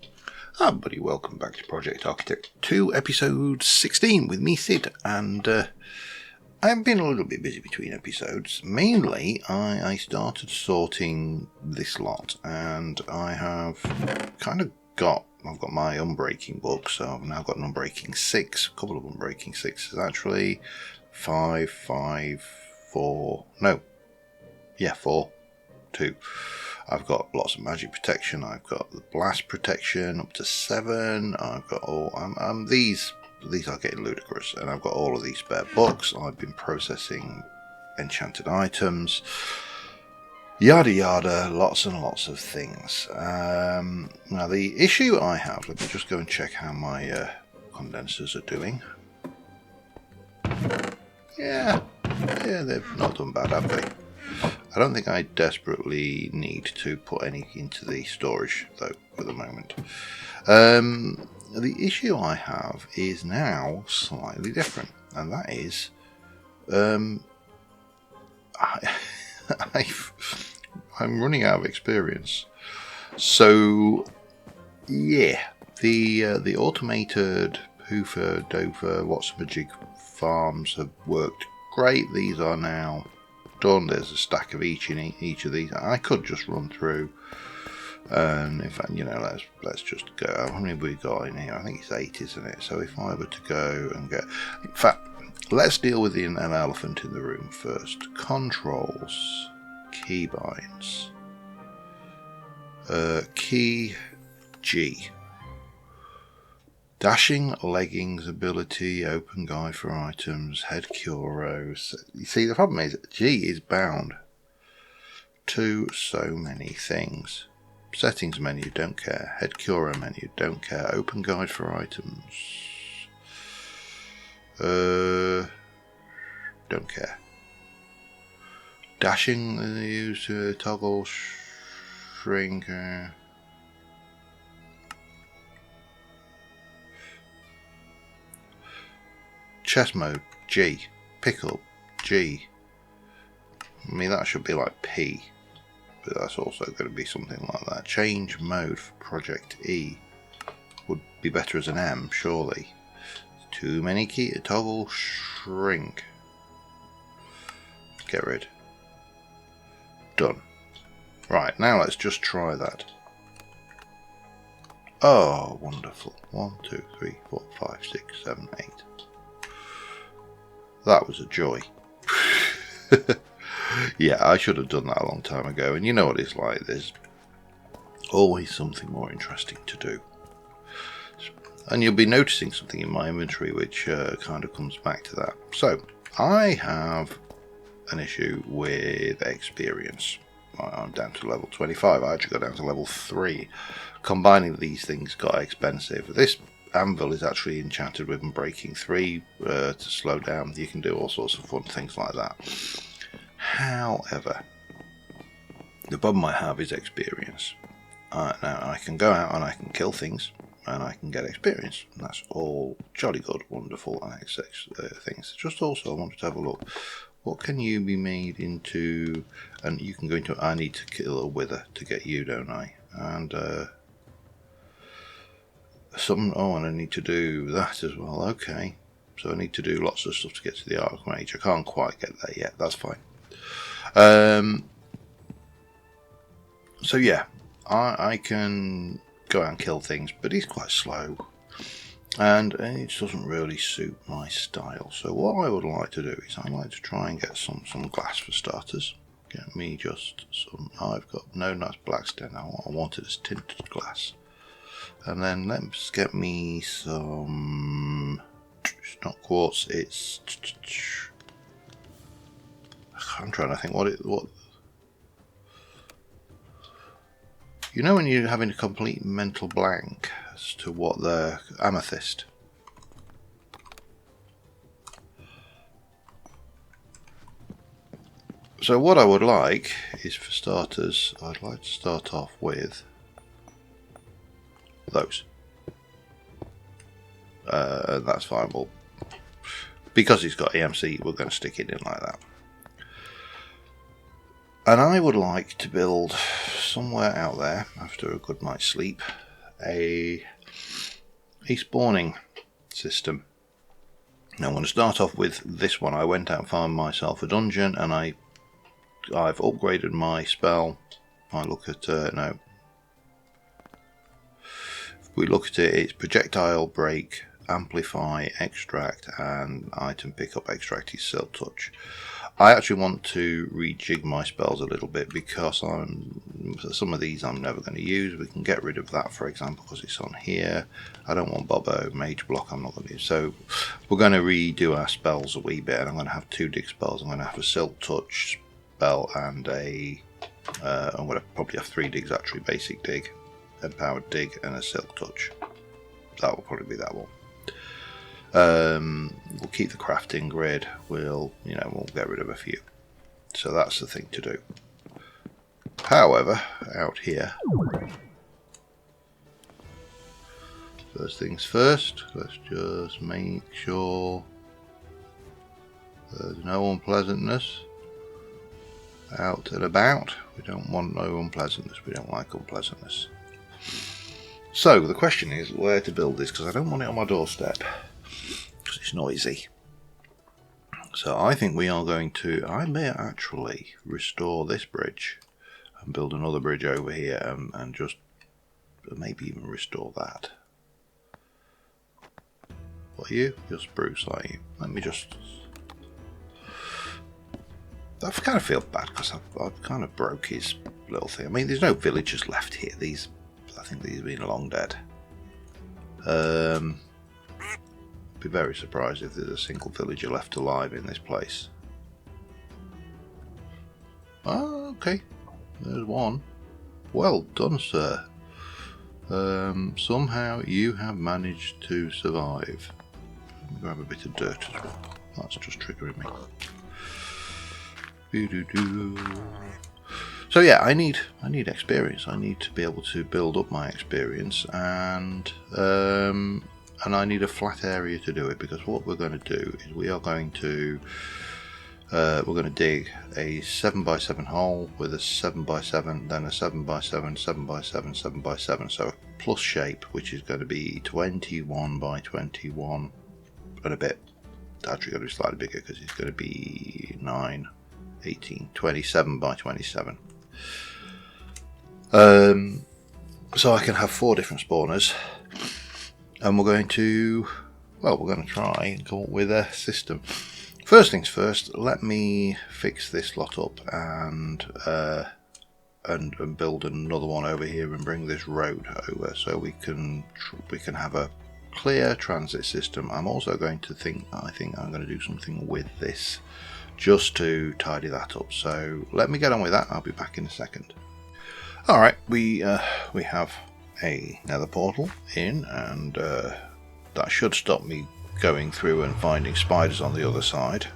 Hi everybody, welcome back to Project Architect 2, episode 16 with me, Sid, and I've been a little bit busy between episodes. Mainly, I started sorting this lot, and I have I've got my Unbreaking book, so I've now got an Unbreaking 6, a couple of Unbreaking 6s actually, 4, 2. I've got lots of magic protection. I've got the blast protection up to 7. I've got all. These are getting ludicrous, and I've got all of these spare books. I've been processing enchanted items, yada yada, lots and lots of things. Now the issue I have. Let me just go and check how my condensers are doing. Yeah, they've not done bad, have they? I don't think I desperately need to put any into the storage, though, for the moment. The issue I have is now slightly different, and that is, I'm running out of experience. So, yeah, the automated Hoofer, Dover, Watsonajig farms have worked great. These are now done. There's a stack of each in each of these. I could just run through, and in fact, let's just go. How many have we got in here? I think it's 8, isn't it? So if I were to go and get, in fact, let's deal with an elephant in the room first. Controls, keybinds, key G. Dashing, leggings, ability, open guide for items, head curos. You see, the problem is G is bound to so many things. Settings menu, don't care. Head curo menu, don't care. Open guide for items. Don't care. Dashing, use toggle, shrink. Chess mode, G. Pickle, G. I mean, that should be like P, but that's also going to be something like that. Change mode for project E would be better as an M, surely. Too many key. Toggle, shrink. Get rid. Done. Right, now let's just try that. Oh, wonderful. 1, 2, 3, 4, 5, 6, 7, 8. That was a joy. Yeah, I should have done that a long time ago. And you know what it's like. There's always something more interesting to do. And you'll be noticing something in my inventory which kind of comes back to that. So, I have an issue with experience. I'm down to level 25. I actually got down to level 3. Combining these things got expensive. This anvil is actually enchanted with Unbreaking 3 to slow down. You can do all sorts of fun things like that. However, the problem I have is experience. Now I can go out and I can kill things and I can get experience, and that's all jolly good, wonderful, and things. Just also I wanted to have a look. What can you be made into? And you can go into. I need to kill a wither to get you, don't I? And and I need to do that as well. Okay, so I need to do lots of stuff to get to the Archmage. I can't quite get there yet. That's fine. So yeah, I can go out and kill things, but he's quite slow, and it doesn't really suit my style. So what I would like to do is I'd like to try and get some glass for starters. Get me just some. I've got no nice black stain. What I wanted is tinted glass. And then let's get me some. It's not quartz. It's. I'm trying to think what. You know when you're having a complete mental blank as to what the amethyst. So what I would like is, for starters, I'd like to start off with those. That's fine. Well, because he's got EMC, we're going to stick it in like that. And I would like to build somewhere out there after a good night's sleep a spawning system. Now I'm going to start off with this one. I went out and found myself a dungeon, and I've upgraded my spell. I look at no. If we look at it, it's projectile break, amplify, extract, and item pickup. Extract is silk touch. I actually want to rejig my spells a little bit because some of these I'm never going to use. We can get rid of that, for example, because it's on here. I don't want Bobo, Mage Block I'm not going to use. So we're going to redo our spells a wee bit, and I'm going to have 2 dig spells. I'm going to have a Silk Touch spell and I'm going to probably have 3 digs actually, Basic Dig, Empowered Dig, and a Silk Touch. That will probably be that one. We'll keep the crafting grid. We'll get rid of a few. So that's the thing to do. However, out here, first things first, let's just make sure there's no unpleasantness out and about. We don't want no unpleasantness. We don't like unpleasantness. So the question is where to build this, because I don't want it on my doorstep. It's noisy. So I think we are going to, I may actually restore this bridge and build another bridge over here and just maybe even restore that. What are you? You're spruce, are you? Let me just, I kind of feel bad because I've kind of broke his little thing. I mean, there's no villagers left here. I think these have been long dead. Be very surprised if there's a single villager left alive in this place. Oh, okay. There's one. Well done, sir. Somehow you have managed to survive. Let me grab a bit of dirt as well. That's just triggering me. So yeah, I need experience. I need to be able to build up my experience, and I need a flat area to do it, because what we're going to do is we are going to dig a 7x7 hole with a 7x7, then a 7x7, 7x7, 7x7, so a plus shape, which is going to be 21 by 21 and a bit. It's actually going to be slightly bigger because it's going to be 9, 18, 27 by 27. So I can have 4 different spawners. And we're going to try and come up with a system. First things first, let me fix this lot up and build another one over here and bring this road over so we can have a clear transit system. I'm also going to I think I'm going to do something with this just to tidy that up. So let me get on with that. I'll be back in a second. All right, we have a nether portal in, and that should stop me going through and finding spiders on the other side.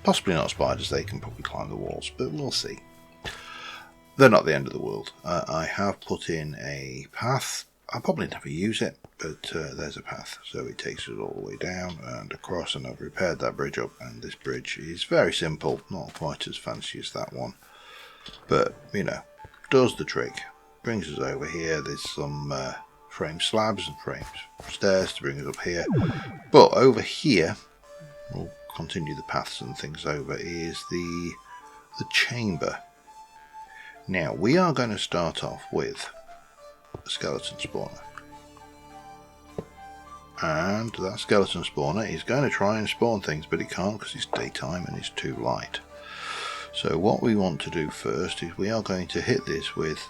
Possibly not spiders, they can probably climb the walls, but we'll see. They're not the end of the world. I have put in a path. I'll probably never use it, but there's a path, so it takes us all the way down and across, and I've repaired that bridge up, and this bridge is very simple, not quite as fancy as that one, but does the trick. Brings us over here. There's some frame slabs and frame stairs to bring us up here, but over here we'll continue the paths and things over is the chamber. Now we are going to start off with a skeleton spawner, and that skeleton spawner is going to try and spawn things, but it can't because it's daytime and it's too light. So what we want to do first is we are going to hit this with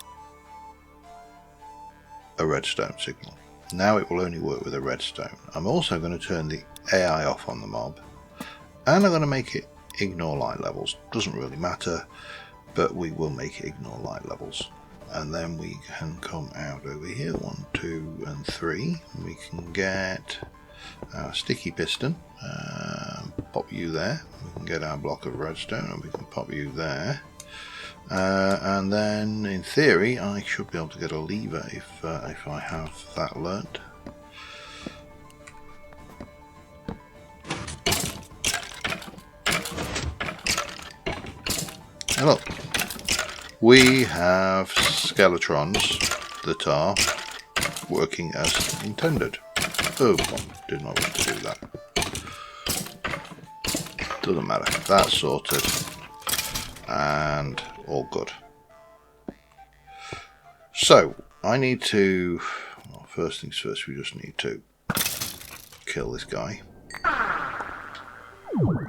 a redstone signal. Now it will only work with a redstone. I'm also going to turn the AI off on the mob, and I'm going to make it ignore light levels. Doesn't really matter, but we will make it ignore light levels. And then we can come out over here, 1, 2 and 3. We can get our sticky piston, pop you there. We can get our block of redstone and we can pop you there. And then in theory I should be able to get a lever if I have that learnt. And look, we have skeletrons that are working as intended. Oh, did not want to do that. Doesn't matter. That's sorted. And all good. So, I need to... Well, first things first, we just need to kill this guy.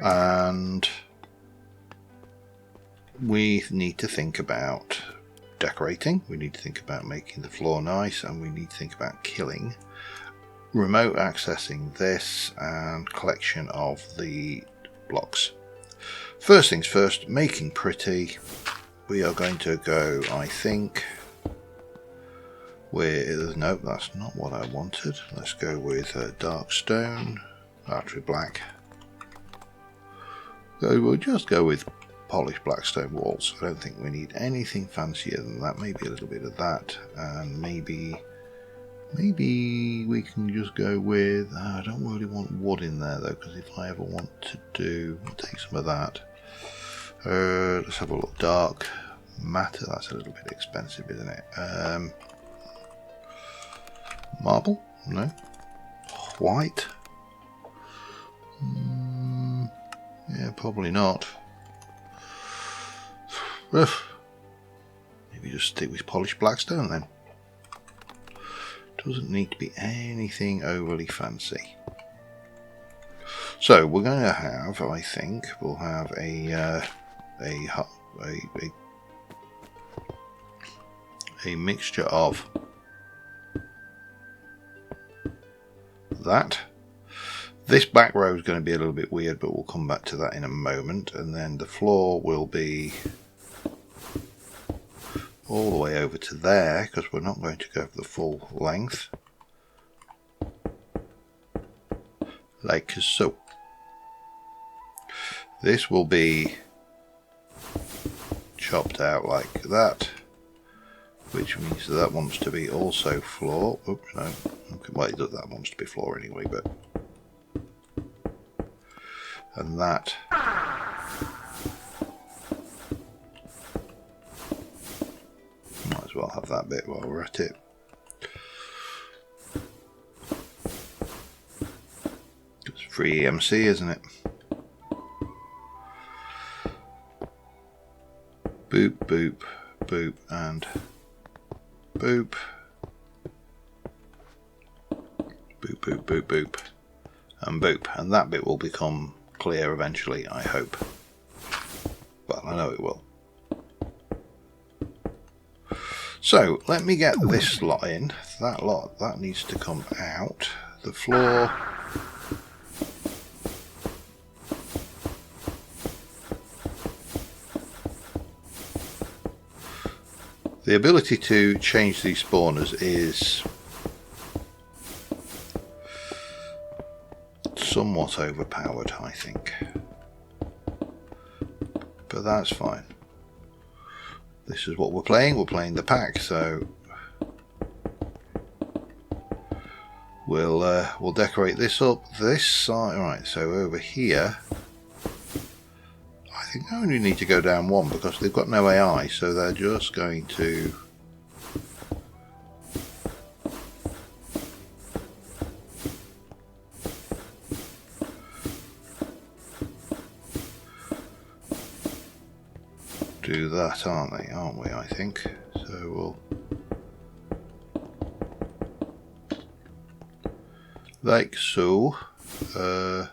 And we need to think about decorating. We need to think about making the floor nice. And we need to think about killing. Remote accessing this and collection of the blocks. First things first, making pretty. We are going to go, I think, with, nope, that's not what I wanted. Let's go with dark stone, actually black. So we'll just go with polished black stone walls. I don't think we need anything fancier than that. Maybe a little bit of that, and maybe we can just go with, I don't really want wood in there though, because if I ever want to do, we'll take some of that. Let's have a look. Dark matter, that's a little bit expensive, isn't it? Marble? No. White? Yeah, probably not. Maybe just stick with polished black stone then. Doesn't need to be anything overly fancy. So we're going to have, I think, we'll have a mixture of that. This back row is going to be a little bit weird, but we'll come back to that in a moment. And then the floor will be all the way over to there, because we're not going to go for the full length, like so. This will be chopped out like that, which means that wants to be also floor. Oops, no. Okay, well, that wants to be floor anyway, but... And that... Might as well have that bit while we're at it. It's free EMC, isn't it? Boop, boop, boop, and boop. Boop, boop, boop, boop, and boop. And that bit will become clear eventually, I hope. Well, I know it will. So, let me get this lot in. That lot, that needs to come out. The floor... The ability to change these spawners is somewhat overpowered, I think. But that's fine. This is what we're playing. We're playing the pack, so we'll decorate this up. This side, right? So over here, I think I only need to go down one because they've got no AI, so they're just going to do that, aren't they? Aren't we? I think so. We'll like so. If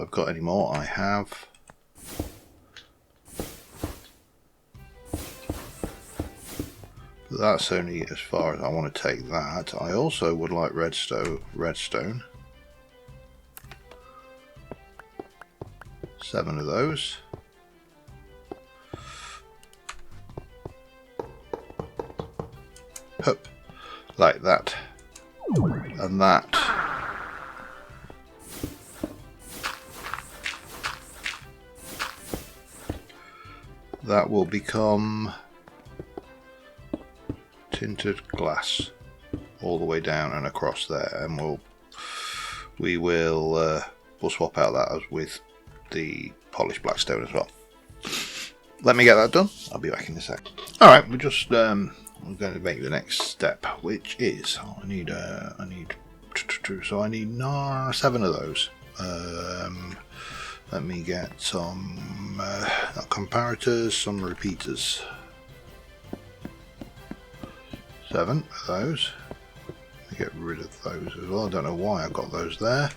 I've got any more, I have. But that's only as far as I want to take that. I also would like redstone. 7 of those. Hup, like that. And that. That will become tinted glass all the way down and across there, and we'll swap out that as with the polished black stone as well. Let me get that done. I'll be back in a sec. All right, we're just we're going to make the next step, which is I need 7 of those. Let me get some not comparators, some repeaters. 7 of those. Get rid of those as well. I don't know why I got those there.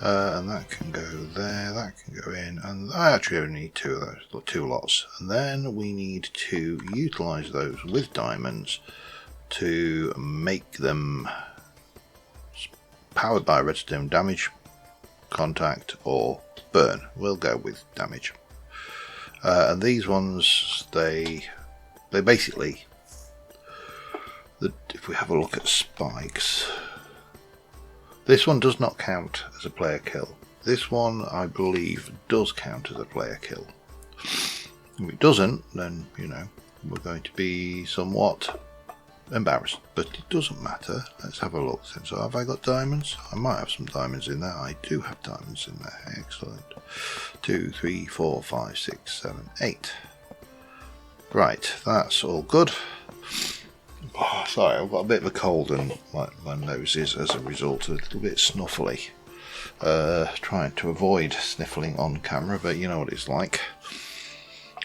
And that can go there, that can go in, and I actually only need 2 of those, 2 lots. And then we need to utilise those with diamonds to make them powered by redstone damage, contact, or burn. We'll go with damage. And these ones, they basically, if we have a look at spikes, this one does not count as a player kill. This one, I believe, does count as a player kill. If it doesn't, then, you know, we're going to be somewhat embarrassed. But it doesn't matter. Let's have a look. So have I got diamonds? I might have some diamonds in there. I do have diamonds in there. Excellent. 2, 3, 4, 5, 6, 7, 8. Right, that's all good. Oh, sorry, I've got a bit of a cold and my nose is, as a result, a little bit snuffly. Trying to avoid sniffling on camera, but you know what it's like.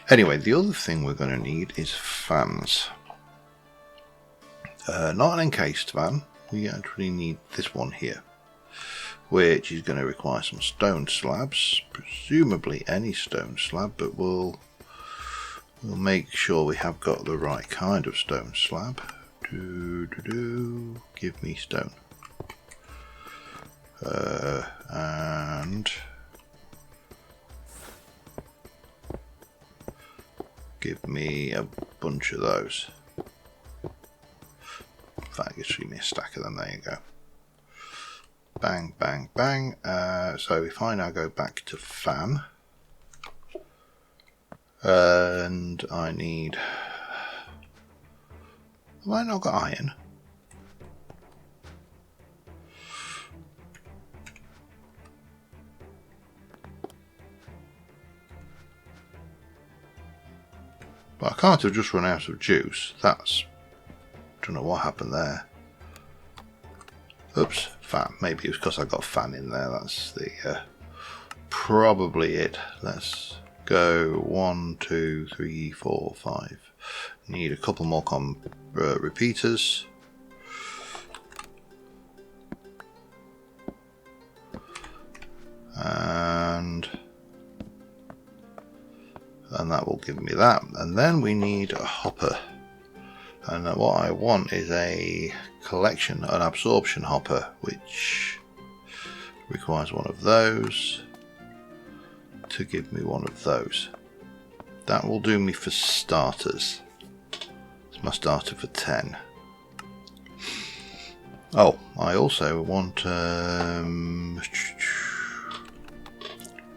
Anyway, the other thing we're going to need is fans. Not an encased fan, we actually need this one here, which is going to require some stone slabs, presumably any stone slab, but we'll make sure we have got the right kind of stone slab. Give me stone. And give me a bunch of those. In fact, just give me a stack of them. There you go. Bang, bang, bang. So if I now go back to fan, and I need, have I not got iron? But I can't have just run out of juice. That's, don't know what happened there. Oops, fan. Maybe it was because I got fan in there. That's the probably it. Let's go 1, 2, 3, 4, 5. Need a couple more repeaters. And that will give me that. And then we need a hopper. And what I want is a collection, an absorption hopper, which requires one of those to give me one of those. That will do me for starters. It's my starter for 10. Oh, I also want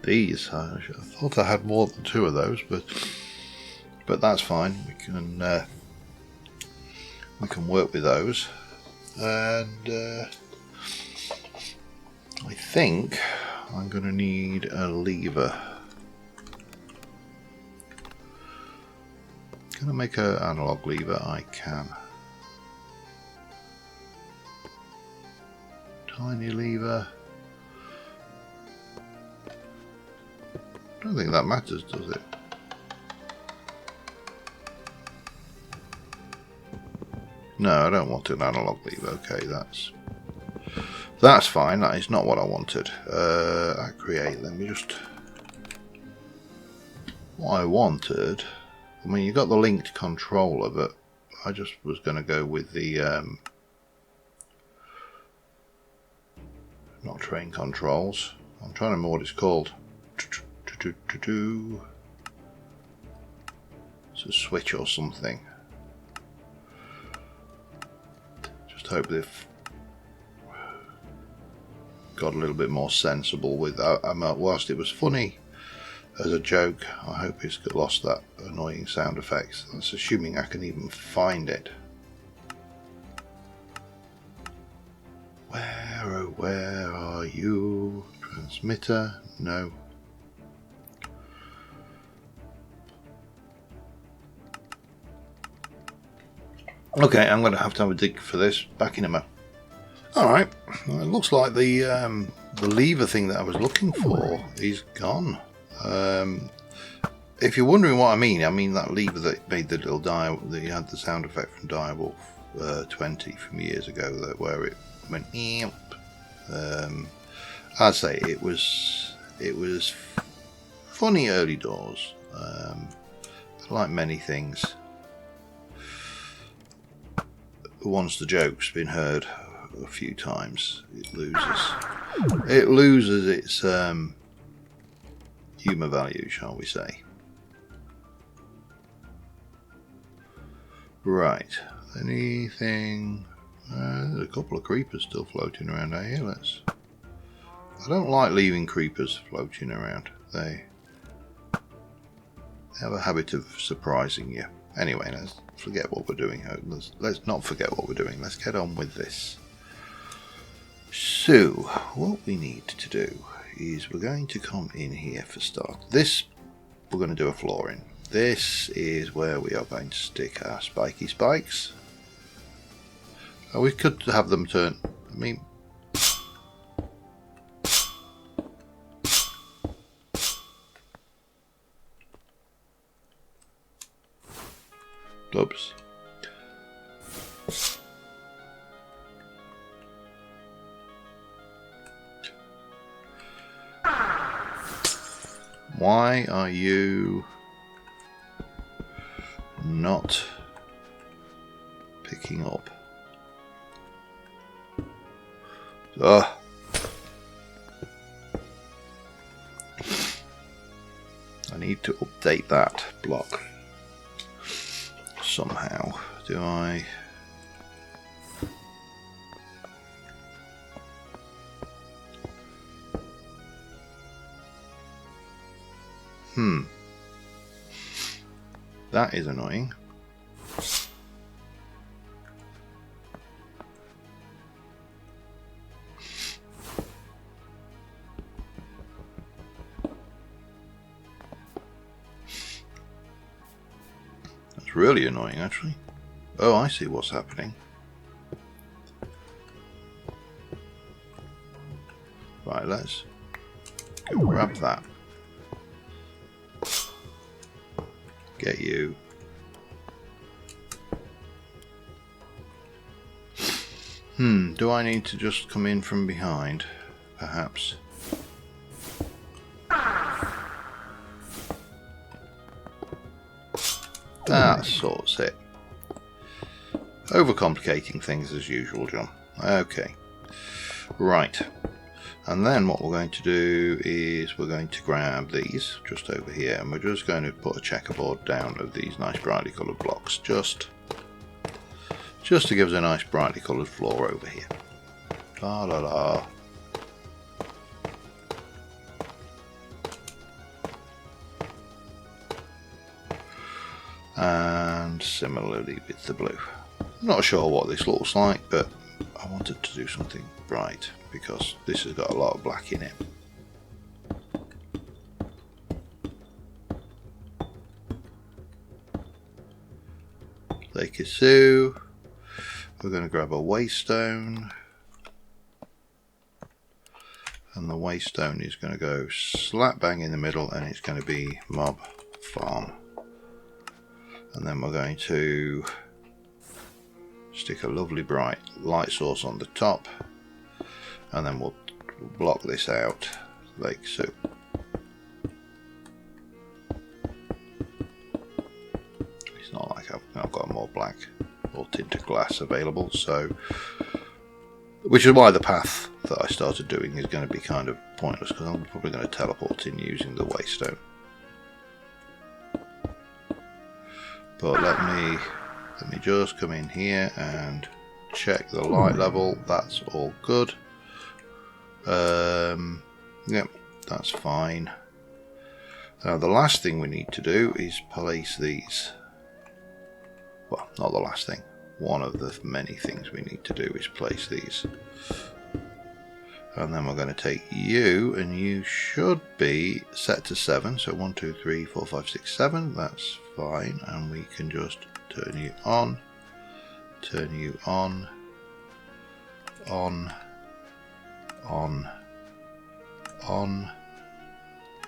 these. I thought I had more than 2 of those, but that's fine. We can work with those. And I think I'm going to need a lever. Can I make an analog lever? I can. Tiny lever. I don't think that matters, does it? No, I don't want an analog lever. Okay, that's fine. That is not what I wanted. Create. Let me just. What I wanted. I mean, you got the linked controller, but I just was going to go with the not train controls. I'm trying to remember what it's called. It's a switch or something. Just hope they've got a little bit more sensible with that. Whilst it was funny as a joke, I hope it's lost that annoying sound effects. That's assuming I can even find it. Where are you? Transmitter? No. Okay, I'm going to have a dig for this. Back in a minute. Alright, well, it looks like the lever thing that I was looking for is gone. If you're wondering what I mean that lever that made the little dial, that you had the sound effect from Direwolf 20 from years ago, where it went. I'd say it was funny early doors. Like many things, once the joke's been heard a few times, it loses its humour value, shall we say. Right, anything? There's a couple of creepers still floating around out here. I don't like leaving creepers floating around. They have a habit of surprising you. Anyway, let's forget what we're doing. Let's not forget what we're doing. Let's get on with this. So, what we need to do is we're going to come in here for start. This, we're going to do a floor in. This is where we are going to stick our spiky spikes. We could have them turn, oops. Why are you not picking up? Ugh. I need to update that block somehow. Do I? That is annoying. That's really annoying, actually. Oh, I see what's happening. Right, let's go grab that. Get you. Do I need to just come in from behind? Perhaps. That sorts it. Overcomplicating things as usual, John. Okay. Right. And then what we're going to do is we're going to grab these just over here, and we're just going to put a checkerboard down of these nice brightly coloured blocks, just to give us a nice brightly coloured floor over here. La la la. And similarly with the blue. I'm not sure what this looks like, but I wanted to do something bright because this has got a lot of black in it. Take a Sue. We're going to grab a waystone, and the waystone is going to go slap bang in the middle, and it's going to be Mob Farm. And then we're going to stick a lovely bright light source on the top, and then we'll block this out like so. It's not like I've got more black or tinted glass available, so which is why the path that I started doing is going to be kind of pointless, because I'm probably going to teleport in using the waystone. But let me just come in here and check the light level. That's all good. Yep, that's fine. Now the last thing we need to do is place these. Well, not the last thing. One of the many things we need to do is place these. And then we're going to take you, and you should be set to 7. So 1, 2, 3, 4, 5, 6, 7. That's fine. And we can just turn you on turn you on, on, on, on,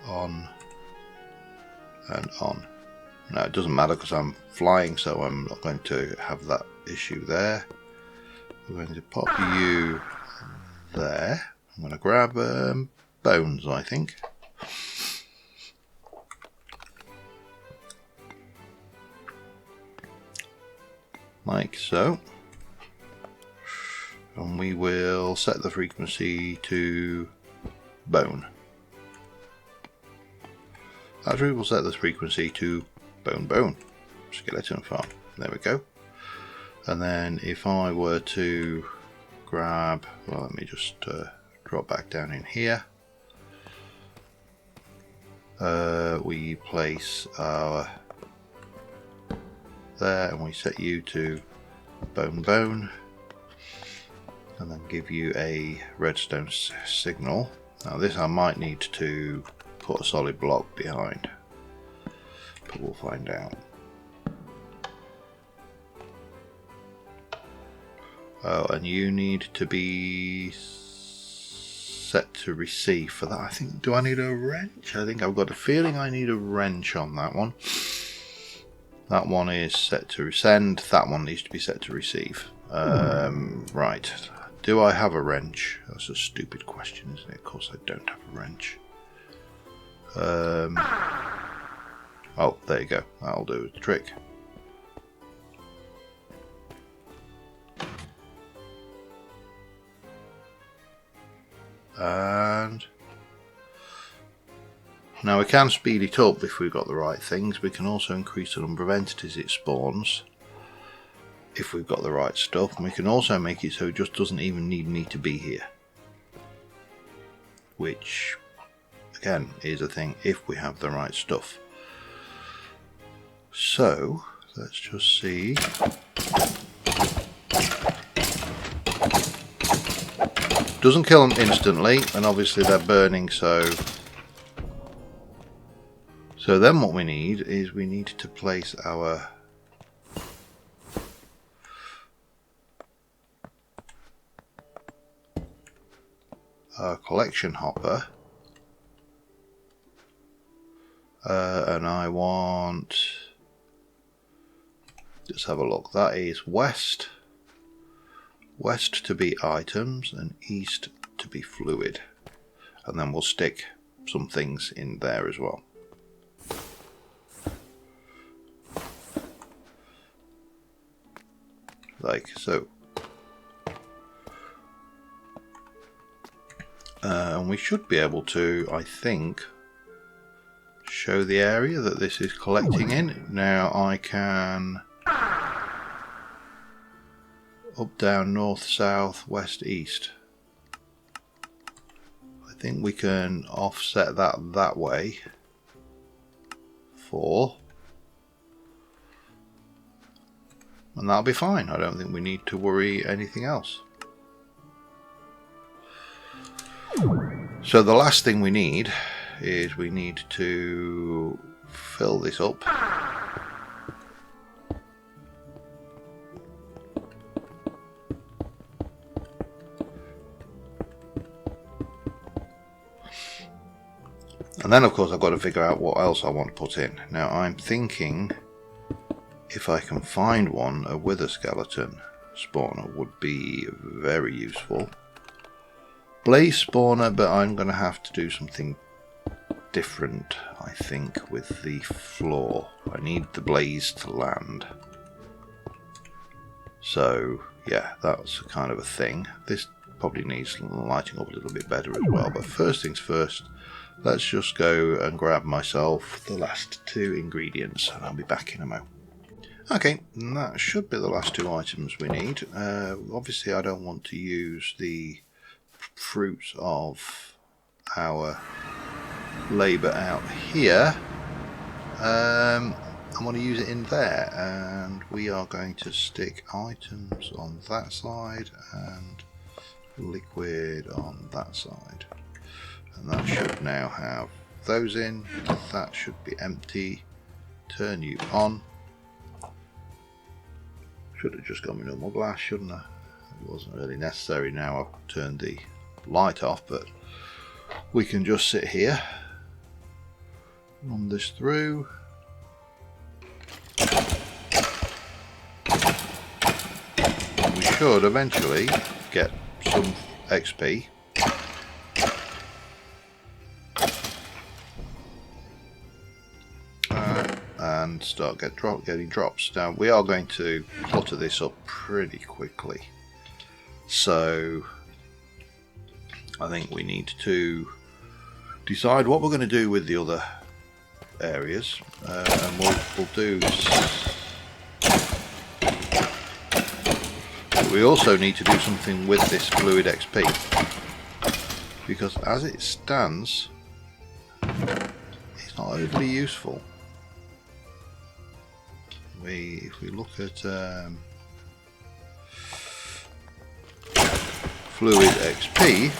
on, and on. Now it doesn't matter because I'm flying, so I'm not going to have that issue there. We're going to pop you there. I'm going to grab bones, I think. Like so. And we will set the frequency to bone. Actually, we'll set the frequency to bone. Skeleton farm. There we go. And then if I were to grab, well, let me just drop back down in here. We place our there, and we set you to bone, and then give you a redstone signal. Now this I might need to put a solid block behind, but we'll find out. Oh, and you need to be set to receive for that. I think, do I need a wrench? I think I've got a feeling I need a wrench on that one. That one is set to send, that one needs to be set to receive. Right, do I have a wrench? That's a stupid question, isn't it? Of course I don't have a wrench. Oh, there you go, that'll do the trick. And now we can speed it up if we've got the right things. We can also increase the number of entities it spawns if we've got the right stuff, and we can also make it so it just doesn't even need me to be here, which again is a thing if we have the right stuff. So let's just see. Doesn't kill them instantly, and obviously they're burning, so then what we need is we need to place our collection hopper, and I want, let's have a look, that is west to be items and east to be fluid, and then we'll stick some things in there as well. Like so. And we should be able to, I think, show the area that this is collecting in. Now I can up, down, north, south, west, east. I think we can offset that way and that'll be fine. I don't think we need to worry anything else. So the last thing we need is we need to fill this up. And then of course I've got to figure out what else I want to put in. Now I'm thinking if I can find one, a wither skeleton spawner would be very useful. Blaze spawner, but I'm going to have to do something different, I think, with the floor. I need the blaze to land. So yeah, that's kind of a thing. This probably needs lighting up a little bit better as well, but first things first, let's just go and grab myself the last two ingredients and I'll be back in a moment. Okay, that should be the last two items we need. Obviously I don't want to use the fruits of our labour out here. I want to use it in there, and we are going to stick items on that side and liquid on that side, and that should now have those in. That should be empty. Turn you on. Should have just gone with normal glass, shouldn't I? It wasn't really necessary. Now I've turned the light off, but we can just sit here, run this through. And we should eventually get some XP. And start getting drops. Now we are going to clutter this up pretty quickly, so I think we need to decide what we're going to do with the other areas, and we'll do. We also need to do something with this fluid XP, because as it stands, it's not overly useful. If we look at fluid XP,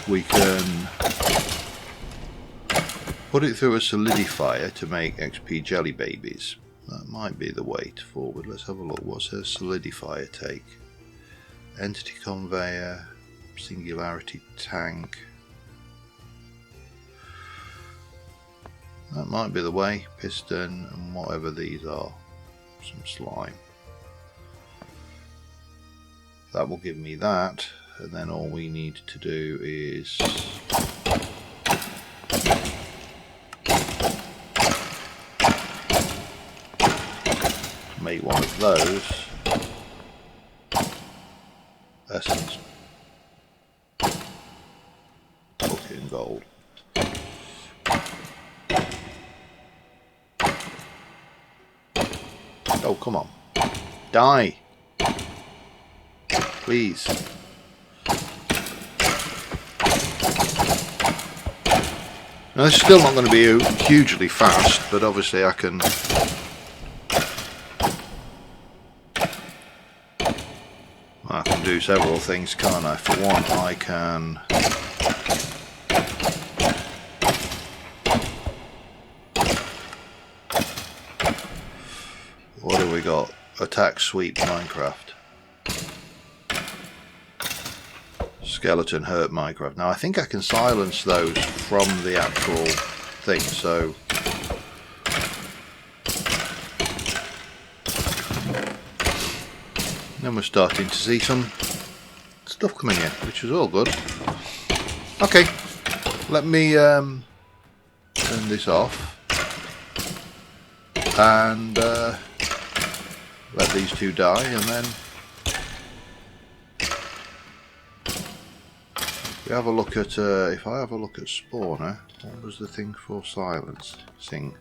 we can put it through a solidifier to make XP jelly babies. That might be the way forward. Let's have a look. What's a solidifier take? Entity conveyor, singularity tank. That might be the way. Piston and whatever these are. Some slime. That will give me that, and then all we need to do is make one of those. Essence. Bucket in gold. Oh, come on. Die! Please. Now, this is still not going to be hugely fast, but obviously I can do several things, can't I? For one, I can what have we got? Attack sweep Minecraft. Skeleton hurt Minecraft. Now I think I can silence those from the actual thing, so then we're starting to see some stuff coming in, which is all good. Okay, let me turn this off and let these two die, and then we have a look at if I have a look at Spawner. What was the thing for silencing?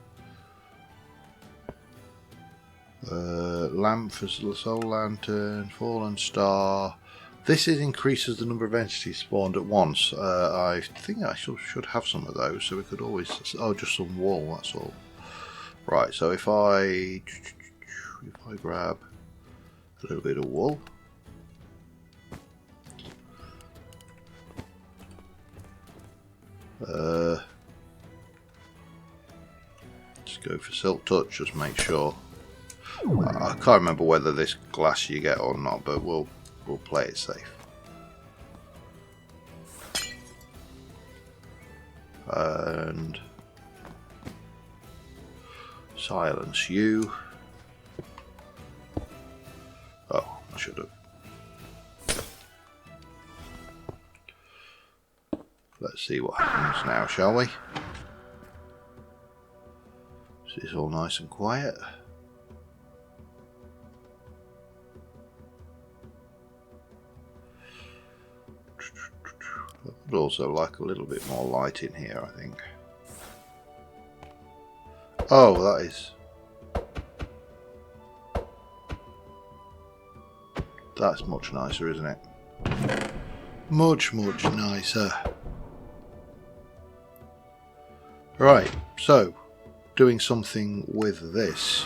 Lamp for soul lantern, fallen star. This increases the number of entities spawned at once. I think I should have some of those, so we could always. Oh, just some wool. That's all. Right. So if I grab a little bit of wool. Just go for silk touch. Just make sure. I can't remember whether this glass you get or not, but we'll play it safe. And silence you. Oh, I should have. Let's see what happens now, shall we? Is this all nice and quiet? I would also like a little bit more light in here, I think. Oh, that is... That's much nicer, isn't it? Much, much nicer. Right, so, doing something with this.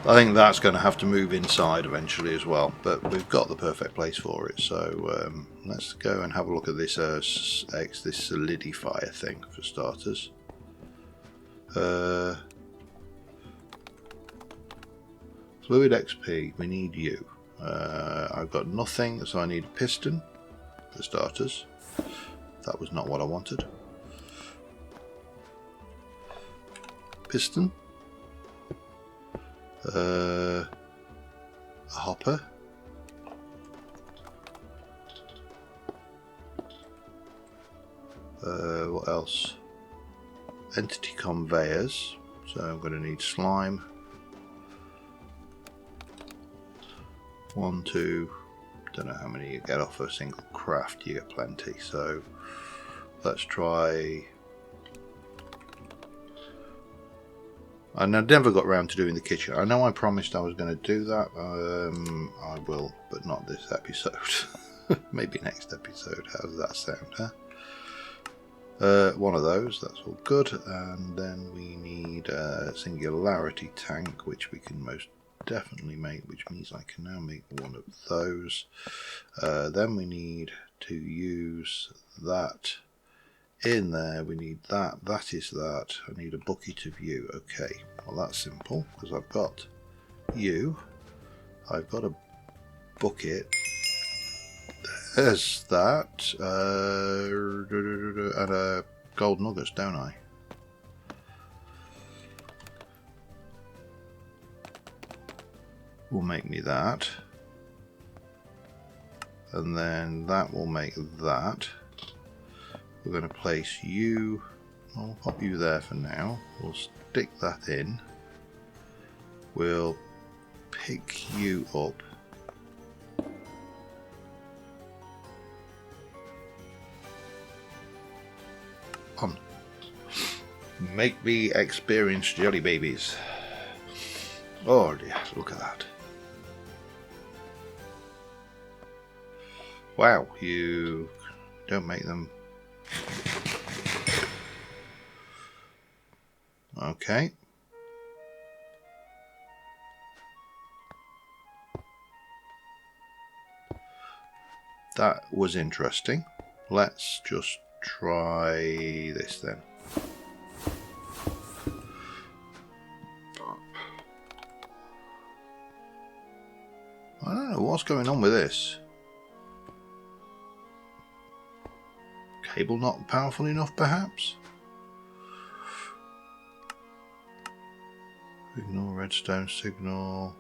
I think that's going to have to move inside eventually as well, but we've got the perfect place for it. So let's go and have a look at this this solidifier thing for starters. Fluid XP, we need you. I've got nothing, so I need a piston for starters. That was not what I wanted. Piston. A hopper. What else? Entity conveyors. So I'm going to need slime. 1, 2. Don't know how many you get off a single craft. You get plenty. So let's try. And I never got around to doing the kitchen. I know I promised I was going to do that. I will, but not this episode. Maybe next episode. How does that sound, huh? One of those. That's all good. And then we need a singularity tank, which we can most definitely make, which means I can now make one of those. Then we need to use that. In there we need that, that is that. I need a bucket of you. Okay, well that's simple because I've got you, I've got a bucket, there's that, and a gold nuggets, don't I? Will make me that, and then that will make that. We're going to place you, I'll pop you there for now, we'll stick that in, we'll pick you up, on, make me experience jelly babies. Oh dear, look at that. Wow, you don't make them. Okay. That was interesting. Let's just try this then. I don't know what's going on with this. Cable not powerful enough, perhaps? Ignore redstone signal.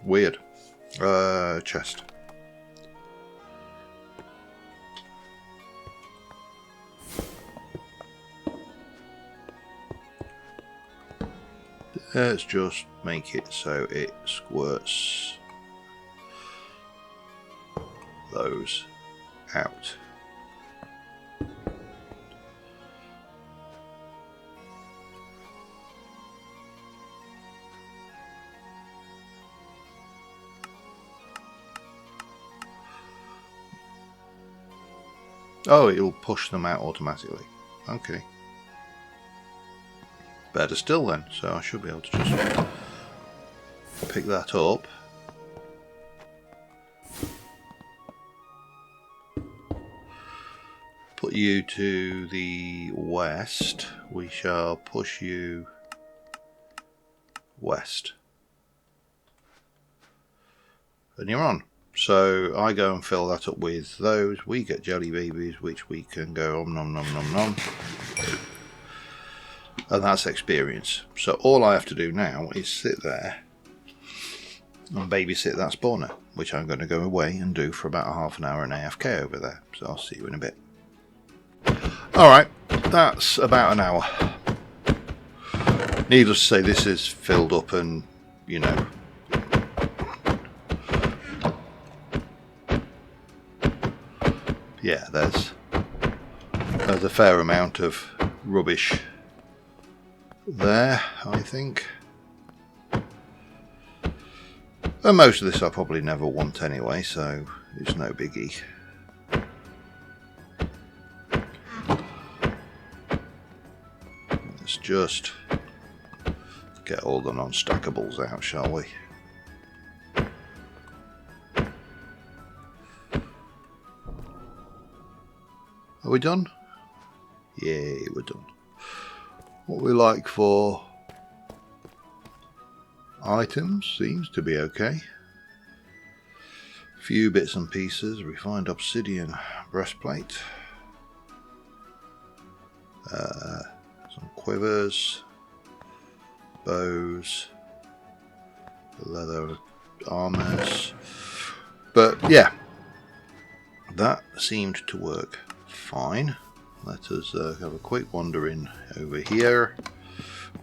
Weird. Chest. Let's just make it so it squirts those out. Oh, it'll push them out automatically. Okay. Better still then, so I should be able to just pick that up. Put you to the west. We shall push you west. And you're on. So I go and fill that up with those. We get jelly babies, which we can go om nom nom nom nom. And that's experience. So all I have to do now is sit there and babysit that spawner, which I'm going to go away and do for about half an hour and AFK over there. So I'll see you in a bit. Alright, that's about an hour. Needless to say, this is filled up and, you know, yeah, there's a fair amount of rubbish there, I think. And most of this I probably never want anyway, so it's no biggie. just get all the non-stackables out, shall we? Are we done? Yeah, we're done. What we like for items seems to be okay. Few bits and pieces. Refined obsidian breastplate. Some quivers. Bows. Leather armors. But yeah, that seemed to work fine. Let us have a quick wander in over here.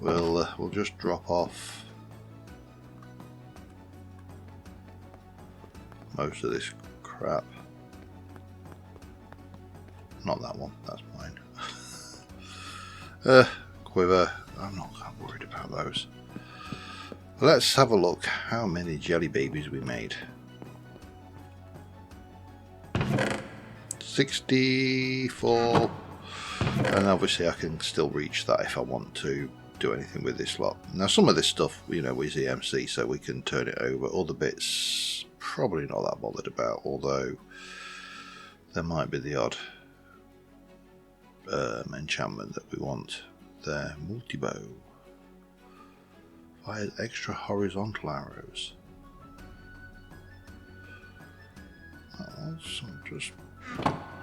We'll just drop off most of this crap. Not that one, that's mine. Quiver, I'm not worried about those. Let's have a look how many jelly babies we made. 64, and obviously I can still reach that if I want to do anything with this lot. Now some of this stuff, you know, is EMC, so we can turn it over. Other bits, probably not that bothered about, although there might be the odd enchantment that we want there. Multi-bow. Fires extra horizontal arrows. Just...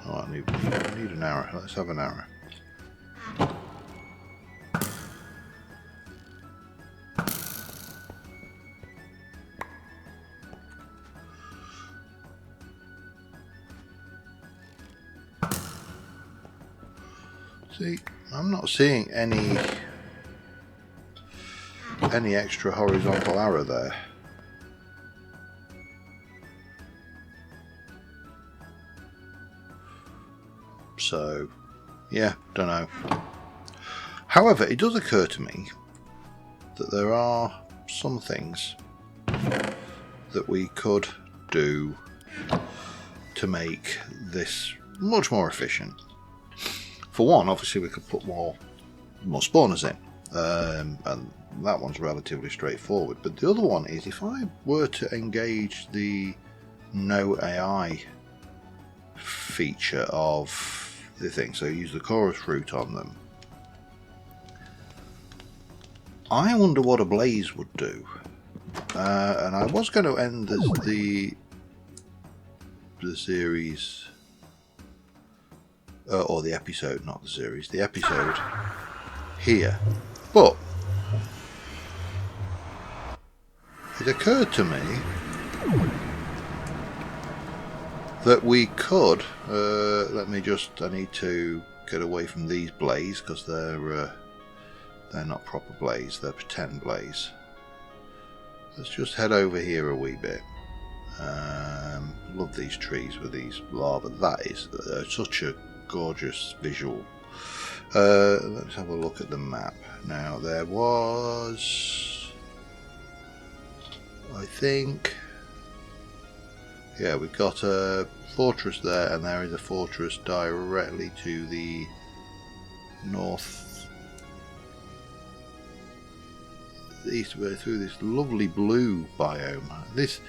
Oh, I need an arrow. Let's have an arrow. See, I'm not seeing any extra horizontal arrow there. So, yeah, don't know. However, it does occur to me that there are some things that we could do to make this much more efficient. For one, obviously we could put more spawners in, and that one's relatively straightforward. But the other one is, if I were to engage the no AI feature of the thing, so use the chorus fruit on them, I wonder what a blaze would do. And I was going to end the series, or the episode, not the series, the episode here, but it occurred to me that we could, I need to get away from these blaze because they're not proper blaze, they're pretend blaze. Let's just head over here a wee bit. Love these trees with these lava. That is such a gorgeous visual. Let's have a look at the map. Now there was, I think, yeah, we've got a fortress there, and there is a fortress directly to the north east, through this lovely blue biome.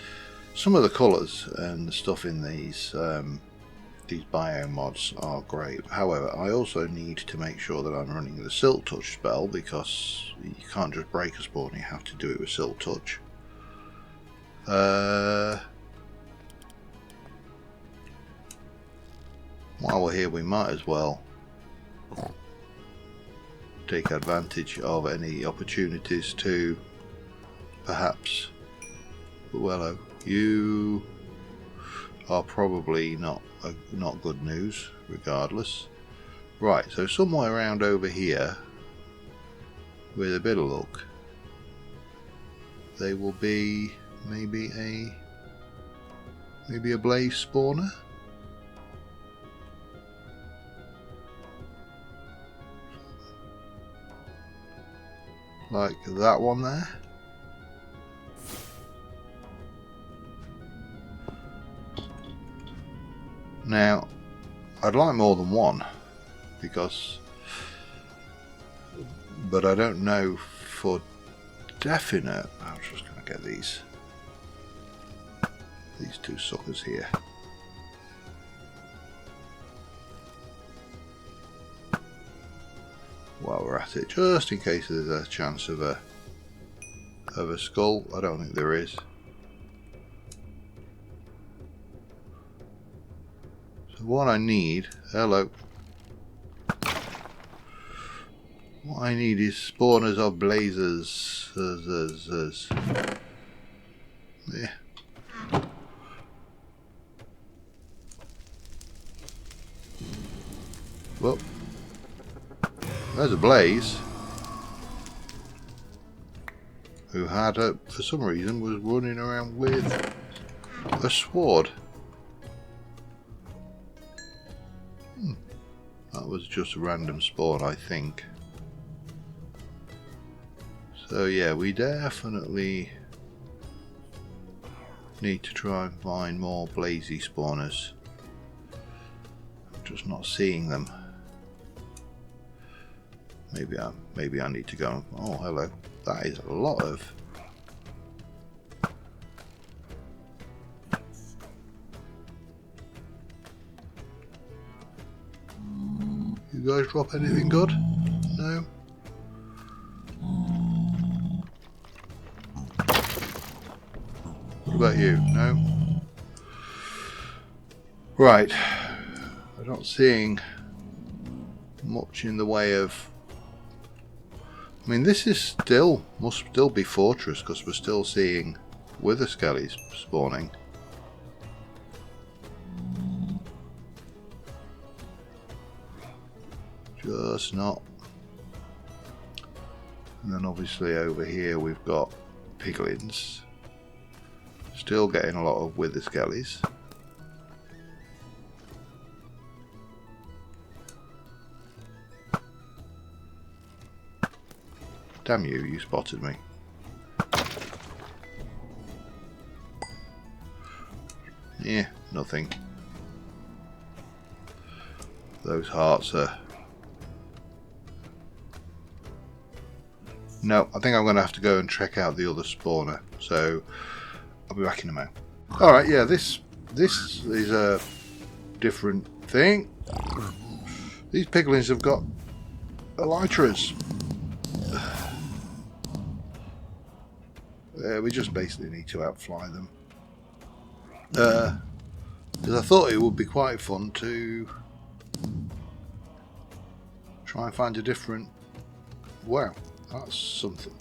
Some of the colours and the stuff in these biome mods are great. However, I also need to make sure that I'm running the Silk Touch spell, because you can't just break a spawn, you have to do it with Silk Touch. While we're here, we might as well take advantage of any opportunities to perhaps, well, you are probably not good news regardless. Right, so somewhere around over here, with a bit of luck, they will be maybe a blaze spawner. Like that one there. Now, I'd like more than one, because but I don't know for definite. I'm just going to get these two suckers here. While we're at it, just in case there's a chance of a skull. I don't think there is. So what I need, hello. What I need is spawners of blazers. Yeah. Well, there's a blaze who had, for some reason, was running around with a sword. That was just a random spawn, I think. So yeah, we definitely need to try and find more blazy spawners. I'm just not seeing them. Maybe I need to go. Oh, hello. That is a lot of. You guys drop anything good? No. What about you? No. Right. I'm not seeing much in the way of. I mean, this is must still be fortress because we're still seeing wither skellies spawning. Just not. And then obviously over here we've got piglins. Still getting a lot of wither skellies. Damn you, you spotted me. Yeah, nothing. Those hearts are... No, I think I'm going to have to go and check out the other spawner. So, I'll be back in a moment. Alright, yeah, this is a different thing. These piglins have got elytras. We just basically need to outfly them. Because I thought it would be quite fun to try and find a different... Wow, that's something.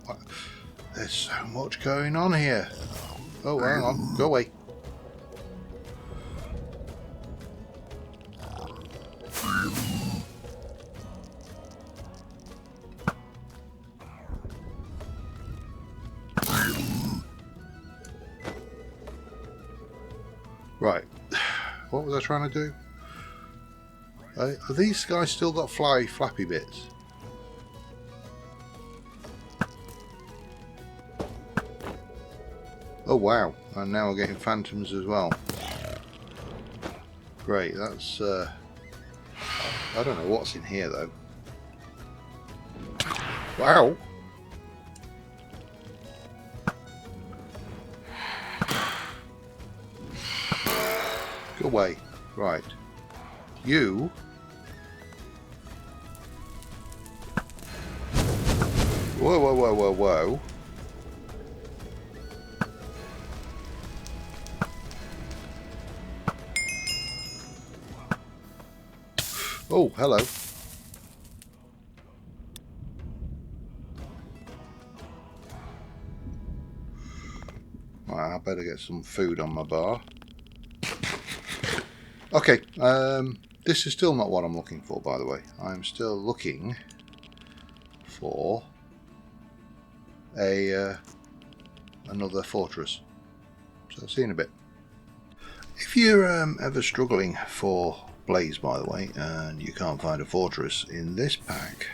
There's so much going on here. Oh, hang on, go away. Right, what was I trying to do? Have these guys still got flappy bits? Oh wow, and now we're getting phantoms as well. Great, that's... I don't know what's in here though. Wow! Go away. Right. You... Whoa, whoa, whoa, whoa, whoa. Oh, hello. Right, I better get some food on my bar. Okay, this is still not what I'm looking for, by the way. I'm still looking for another fortress. So I'll see you in a bit. If you're ever struggling for blaze, by the way, and you can't find a fortress in this pack,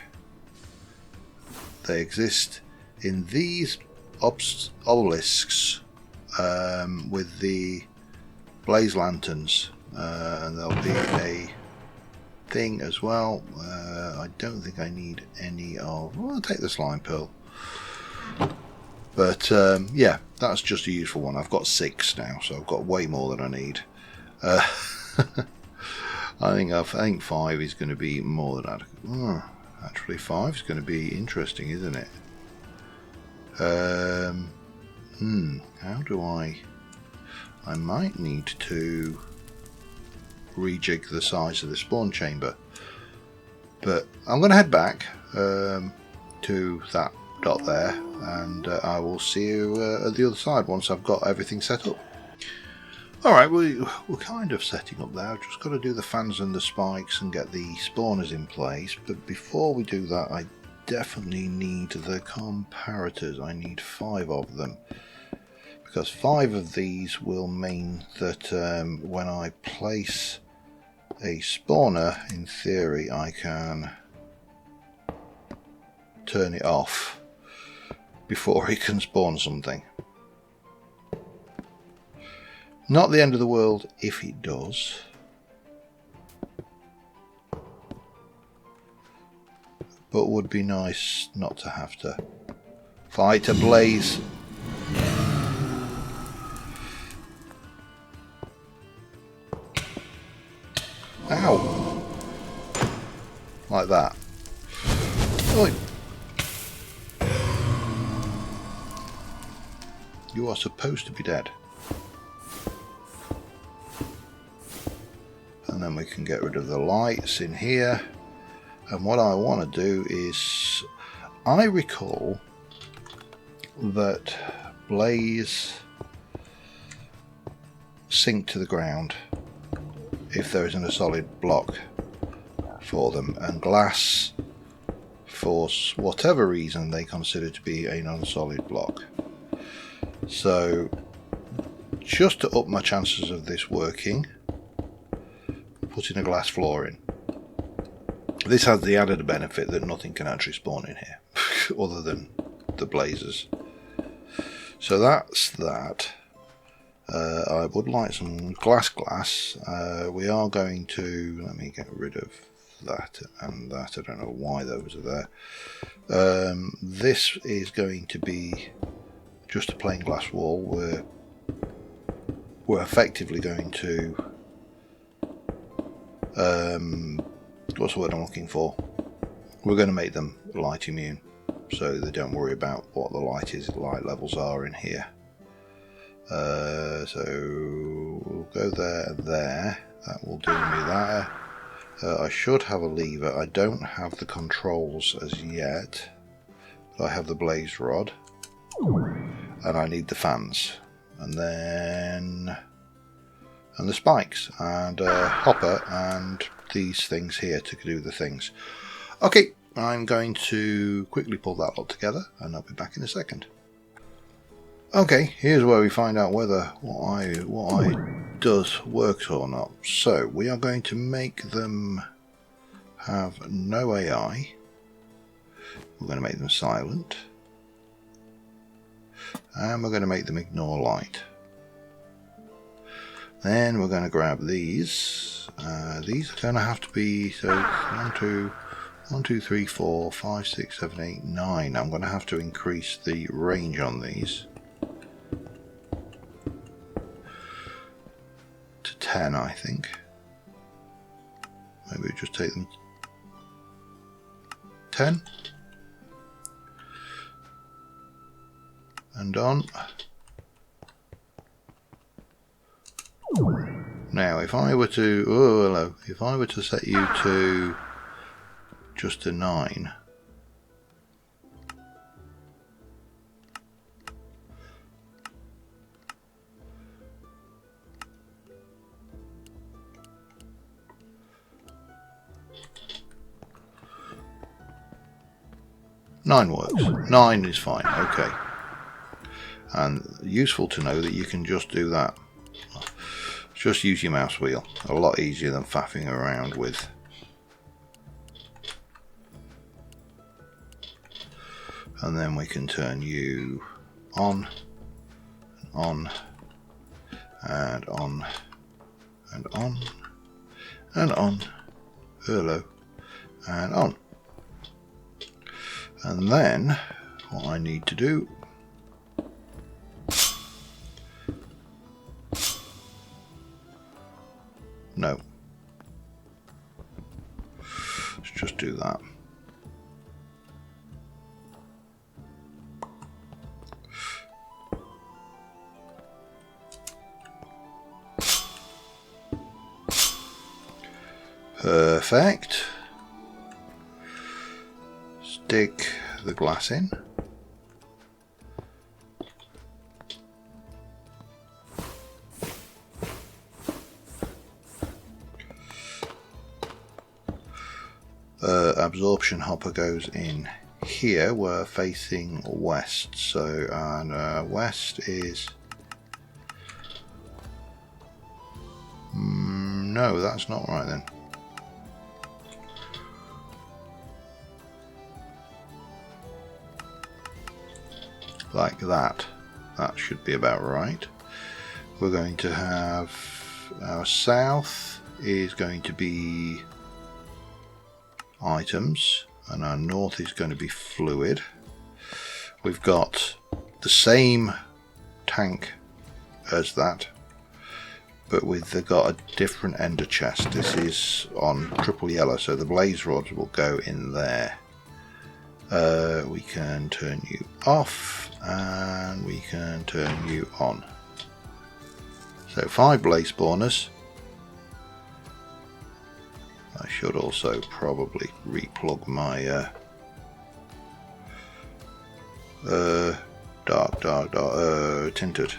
they exist in these obelisks with the blaze lanterns, and there'll be a thing as well. I don't think I need any of... Well, I'll take the slime pearl. But yeah, that's just a useful one. I've got 6 now, so I've got way more than I need. I think 5 is going to be more than adequate. Oh, actually, 5 is going to be interesting, isn't it? How do I might need to rejig the size of the spawn chamber, but I'm going to head back to that dot there, and I will see you at the other side once I've got everything set up. Alright, we're kind of setting up there. I've just got to do the fans and the spikes and get the spawners in place, but before we do that I definitely need the comparators. I need 5 of them, because 5 of these will mean that when I place a spawner, in theory I can turn it off before it can spawn something. Not the end of the world if it does, but would be nice not to have to fight a blaze. Ow! Like that. Oi. You are supposed to be dead. And then we can get rid of the lights in here. And what I want to do is, I recall that blaze sink to the ground if there isn't a solid block for them, and glass, for whatever reason, they consider to be a non-solid block. So just to up my chances of this working, putting a glass floor in. This has the added benefit that nothing can actually spawn in here other than the blazers. So that's that. I would like some glass. We are going to, let me get rid of that and that. I don't know why those are there. This is going to be just a plain glass wall. We're effectively going to what's the word I'm looking for? We're going to make them light immune, so they don't worry about what the light levels are in here. So we'll go there and there. That will do me there. I should have a lever. I don't have the controls as yet, but I have the blaze rod, and I need the fans, and then the spikes, and a hopper, and these things here to do the things. Okay, I'm going to quickly pull that lot together, and I'll be back in a second. Okay, here's where we find out whether what I does works or not. So we are going to make them have no AI. We're going to make them silent, and we're going to make them ignore light. Then we're going to grab these. These are going to have to be, so 1, 2, 3, 4, 5, 6, 7, 8, 9. I'm going to have to increase the range on these to 10, I think. Maybe we just take them 10 and on. Now, if I were to, if I were to set you to just a 9, nine works. 9 is fine. Okay, and useful to know that you can just do that. Just use your mouse wheel. A lot easier than faffing around with. And then we can turn you on, and on, and on, and on, and on, hello, and on. And then what I need to do, no, let's just do that. Perfect. Stick the glass in. Absorption hopper goes in here. We're facing west, so west is no, that's not right then. Like that. That should be about right. We're going to have our south is going to be items, and our north is going to be fluid. We've got the same tank as that, but they've got a different ender chest. This is on triple yellow, so the blaze rods will go in there. We can turn you off and we can turn you on. So 5 blaze spawners. I should also probably replug my dark tinted.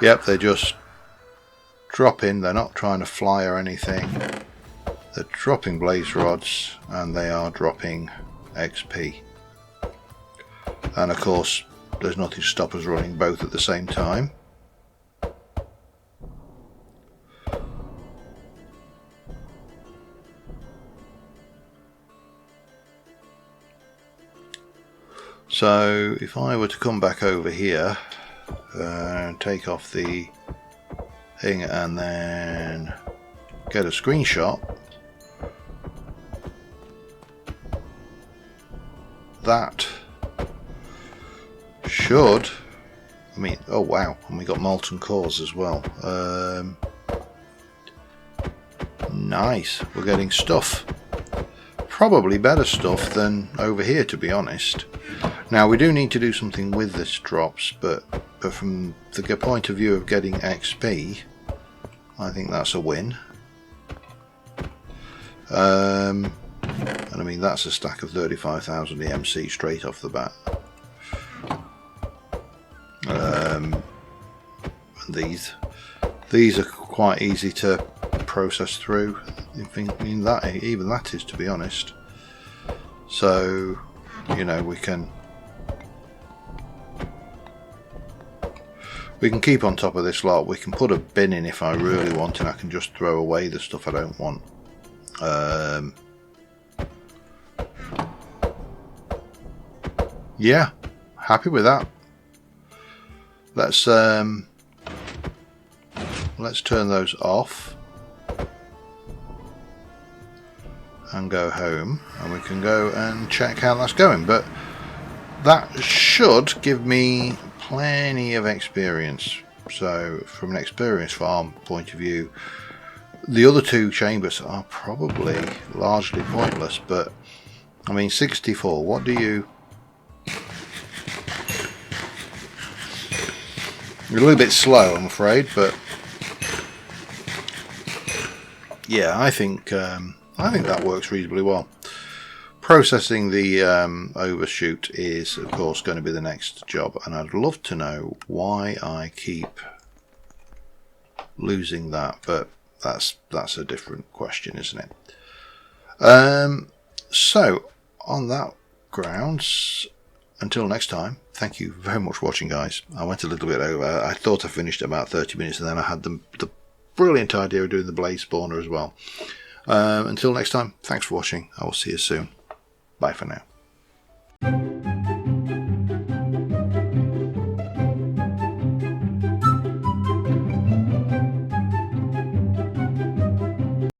Yep, they just drop in. They're not trying to fly or anything. They're dropping blaze rods and they are dropping XP. And of course, there's nothing to stop us running both at the same time. So if I were to come back over here and take off the thing and then get a screenshot, that should, I mean, oh wow, and we got molten cores as well. Nice, we're getting stuff. Probably better stuff than over here, to be honest. Now we do need to do something with this drops, but from the point of view of getting XP, I think that's a win. And I mean, that's a stack of 35,000 EMC straight off the bat. And these are quite easy to process through. Even that is, to be honest. So, you know, we can keep on top of this lot. We can put a bin in if I really want, and I can just throw away the stuff I don't want. Yeah, happy with that. Let's turn those off and go home, and we can go and check how that's going. But that should give me plenty of experience. So from an experience farm point of view, the other two chambers are probably largely pointless, but I mean 64, what do you... You're a little bit slow, I'm afraid, but yeah, I think that works reasonably well. Processing the overshoot is, of course, going to be the next job, and I'd love to know why I keep losing that, but that's a different question, isn't it? So, on that grounds, until next time, thank you very much for watching, guys. I went a little bit over. I thought I finished about 30 minutes, and then I had the brilliant idea of doing the blaze spawner as well. Until next time, thanks for watching. I will see you soon. Bye for now.